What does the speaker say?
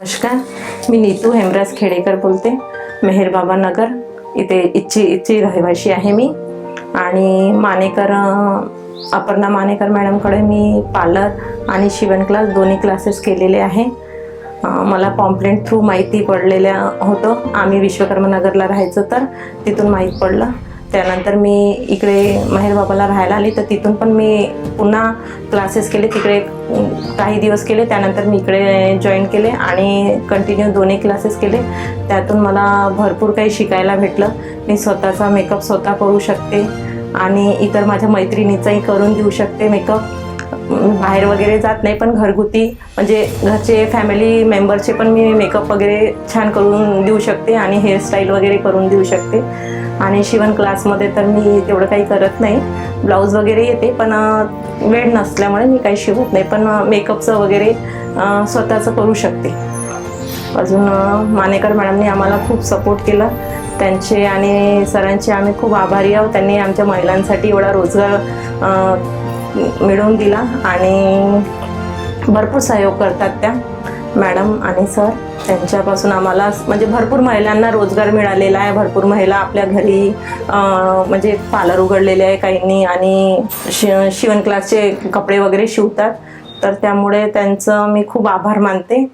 नमस्कार, मी नीतू हेमराज खेडेकर बोलते. मेहरबाबा नगर इथे इच्ची रहिवाशी आहे मी. आणि मानेकर अपर्णा मानेकर मॅडमकडे मी पार्लर आणि शिवण क्लास दोन्ही क्लासेस केलेले आहे. मला पॉम्पलेट थ्रू माहिती पडलेल्या होतं. आम्ही विश्वकर्मा नगरला राहायचं तर तिथून माहीत पडलं. त्यानंतर मी इकडे मेहरबाबाला राहायला आली तर तिथून पण मी पुन्हा क्लासेस केले, तिकडे काही दिवस केले. त्यानंतर मी इकडे जॉईन केले आणि कंटिन्यू दोन्ही क्लासेस केले. त्यातून मला भरपूर काही शिकायला भेटलं. मी स्वतःचा मेकअप स्वतः करू शकते आणि इतर माझ्या मैत्रिणीचाही करून देऊ शकते मेकअप. बाहेर वगैरे जात नाही, पण घरगुती म्हणजे घरचे फॅमिली मेंबरचे पण मी मेकअप वगैरे छान करून देऊ शकते आणि हेअरस्टाईल वगैरे करून देऊ शकते. आणि शिवण क्लासमध्ये तर मी तेवढं काही करत नाही. ब्लाऊज वगैरे येते, पण वेळ नसल्यामुळे मी काही शिवत नाही, पण मेकअपचं वगैरे स्वतःचं करू शकते. अजून मानेकर मॅडमने आम्हाला खूप सपोर्ट केला. त्यांचे आणि सरांचे आम्ही खूप आभारी आहोत. त्यांनी आमच्या महिलांसाठी एवढा रोजगार मिळवून दिला आणि भरपूर सहयोग करतात त्या मॅडम आणि सर. त्यांच्यापासून आम्हाला म्हणजे भरपूर महिलांना रोजगार मिळालेला आहे. भरपूर महिला आपल्या घरी म्हणजे पार्लर उघडलेले आहे काहींनी आणि शिवण क्लासचे कपडे वगैरे शिवतात. तर त्यामुळे त्यांचं मी खूप आभार मानते.